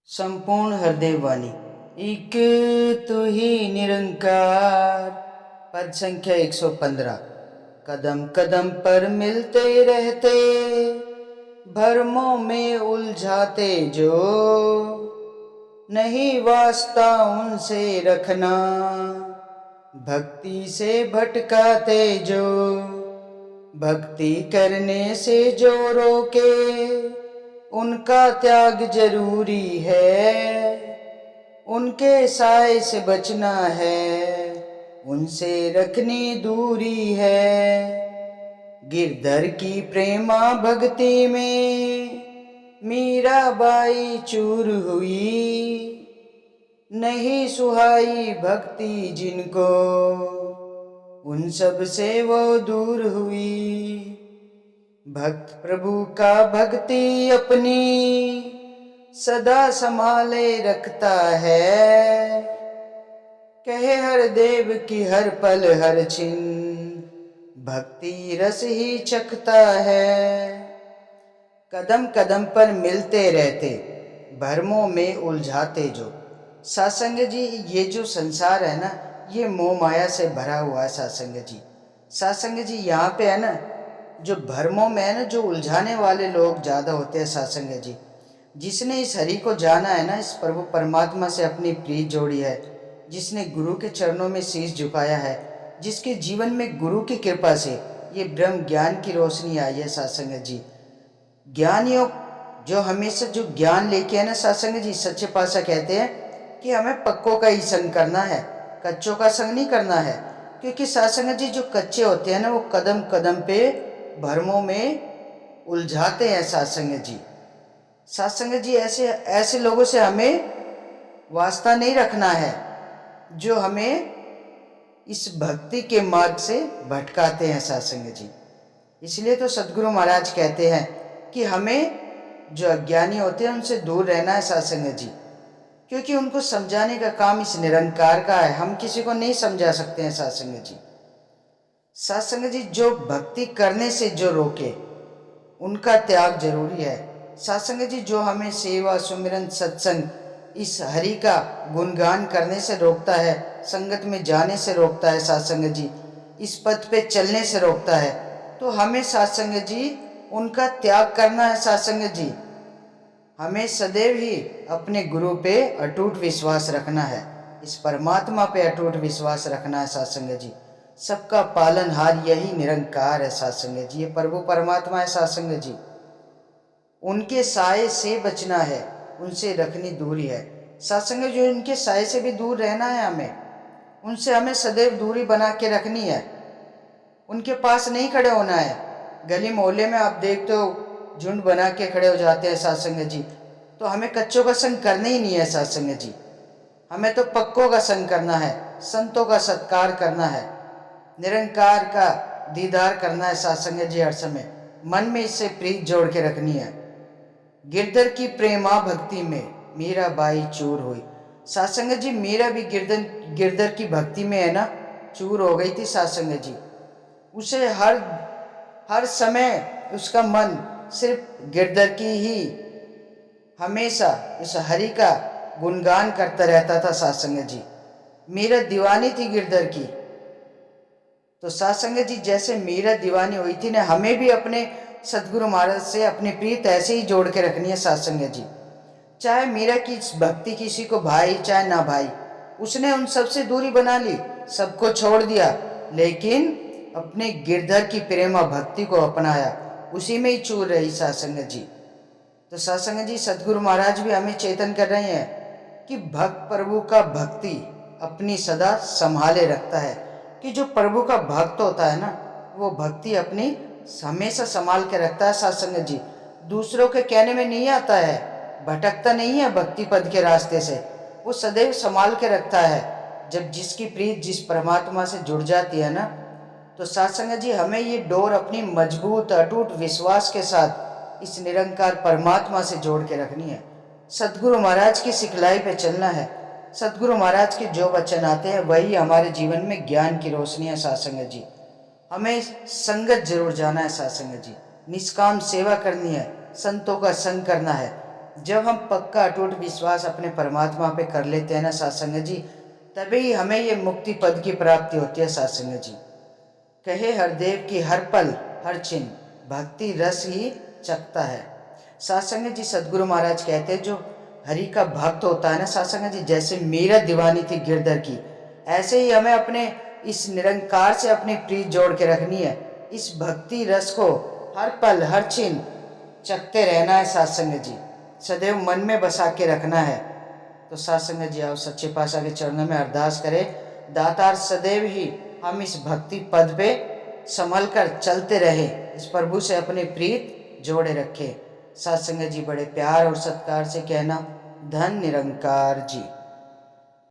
संपूर्ण हृदय वाणी। एक तू ही निरंकार। पद संख्या 115। कदम कदम पर मिलते रहते, भरमों में उलझाते जो, नहीं वास्ता उनसे रखना, भक्ति से भटकाते जो। भक्ति करने से जो रोके, उनका त्याग जरूरी है। उनके साए से बचना है, उनसे रखनी दूरी है। गिरधर की प्रेमा भक्ति में मीराबाई चूर हुई, नहीं सुहाई भक्ति जिनको, उन सब से वो दूर हुई। भक्त प्रभु का भक्ति अपनी सदा संभाले रखता है, कहे हर देव की हर पल हर छिन, भक्ति रस ही चखता है। कदम कदम पर मिलते रहते, भरमों में उलझाते जो। सत्संग जी, ये जो संसार है ना, ये मोह माया से भरा हुआ है सत्संग जी। सत्संग जी, यहाँ पे है ना, जो भरमों में है ना, जो उलझाने वाले लोग ज़्यादा होते हैं सत्संग जी। जिसने इस हरि को जाना है ना, इस प्रभु परमात्मा से अपनी प्रीत जोड़ी है, जिसने गुरु के चरणों में शीश झुकाया है, जिसके जीवन में गुरु की कृपा से ये ब्रह्म ज्ञान की रोशनी आई है सत्संग जी। ज्ञानियों जो हमेशा जो ज्ञान लेके है ना सत्संग जी, सच्चे पातशाह कहते हैं कि हमें पक्कों का ही संग करना है, कच्चों का संग नहीं करना है। क्योंकि सत्संग जी, जो कच्चे होते हैं ना, वो कदम कदम पे भरमों में उलझाते हैं सत्संग जी। सत्संग जी, ऐसे ऐसे लोगों से हमें वास्ता नहीं रखना है, जो हमें इस भक्ति के मार्ग से भटकाते हैं सत्संग जी। इसलिए तो सदगुरु महाराज कहते हैं कि हमें जो अज्ञानी होते हैं उनसे दूर रहना है सत्संग जी। क्योंकि उनको समझाने का काम इस निरंकार का है, हम किसी को नहीं समझा सकते हैं सत्संग जी। सत्संग जी, जो भक्ति करने से जो रोके, उनका त्याग जरूरी है। सत्संग जी, जो हमें सेवा सुमिरन सत्संग इस हरि का गुणगान करने से रोकता है, संगत में जाने से रोकता है सत्संग जी, इस पथ पे चलने से रोकता है, तो हमें सत्संग जी उनका त्याग करना है सत्संग जी। हमें सदैव ही अपने गुरु पे अटूट विश्वास रखना है, इस परमात्मा पे अटूट विश्वास रखना है सत्संग जी। सबका पालनहार यही निरंकार है सत्संग जी, ये प्रभु परमात्मा है सत्संग जी। उनके साए से बचना है, उनसे रखनी दूरी है सत्संग जी। उनके साए से भी दूर रहना है हमें, उनसे हमें सदैव दूरी बना के रखनी है, उनके पास नहीं खड़े होना है। गली मोहल्ले में आप देखते हो झुंड बना के खड़े हो जाते हैं सत्संग जी, तो हमें कच्चों का संग करना ही नहीं है सत्संग जी। हमें तो पक्कों का संग करना है, संतों का सत्कार करना है, निरंकार का दीदार करना है सत्संग जी। हर समय मन में इससे प्रीत जोड़ के रखनी है। गिरधर की प्रेमा भक्ति में मीराबाई चूर हुई। सत्संग जी, मीरा भी गिरधर की भक्ति में है ना चूर हो गई थी सत्संग जी। उसे हर हर समय उसका मन सिर्फ गिरधर की ही, हमेशा इस हरि का गुणगान करता रहता था सत्संग जी। मीरा दीवानी थी गिरधर की। तो सत्संग जी, जैसे मीरा दीवानी हुई थी ना, हमें भी अपने सदगुरु महाराज से अपनी प्रीत ऐसे ही जोड़ के रखनी है सत्संग जी। चाहे मीरा की भक्ति किसी को भाई चाहे ना भाई, उसने उन सबसे दूरी बना ली, सबको छोड़ दिया, लेकिन अपने गिरधर की प्रेमा भक्ति को अपनाया, उसी में ही चूर रही सत्संग जी। तो सत्संग जी, सदगुरु महाराज भी हमें चेतन कर रहे हैं कि भक्त प्रभु का भक्ति अपनी सदा संभाले रखता है। कि जो प्रभु का भक्त होता है ना, वो भक्ति अपनी हमेशा संभाल के रखता है सत्संग जी। दूसरों के कहने में नहीं आता है, भटकता नहीं है भक्ति पद के रास्ते से, वो सदैव संभाल के रखता है। जब जिसकी प्रीत जिस परमात्मा से जुड़ जाती है ना, तो सत्संग जी, हमें ये डोर अपनी मजबूत अटूट विश्वास के साथ इस निरंकार परमात्मा से जोड़ के रखनी है। सदगुरु महाराज की सिखलाई पे चलना है। सदगुरु महाराज के जो वचन आते हैं वही हमारे जीवन में ज्ञान की रोशनी है सत्संग जी। हमें संगत जरूर जाना है सत्संग जी, निष्काम सेवा करनी है, संतों का संग करना है, जब हम पक्का अटूट विश्वास अपने परमात्मा पे कर लेते हैं ना सत्संग जी, तभी हमें ये मुक्ति पद की प्राप्ति होती है सत्संग जी। कहे हरदेव की हर पल हर चिन्ह भक्ति रस ही चखता है। सत्संग जी सदगुरु महाराज कहते हैं जो हरि का भक्त होता है ना सत्संग जी, जैसे मीरा दीवानी थी गिरधर की, ऐसे ही हमें अपने इस निरंकार से अपनी प्रीत जोड़ के रखनी है। इस भक्ति रस को हर पल हर चिन्ह चखते रहना है सत्संग जी, सदैव मन में बसा के रखना है। तो सत्संग जी आओ सच्चे पातशाह के चरणों में अरदास करें, दातार सदैव ही हम इस भक्ति पद पे संभल कर चलते रहे, इस प्रभु से अपनी प्रीत जोड़े रखे। सत्संग जी बड़े प्यार और सत्कार से कहना, धन निरंकार जी।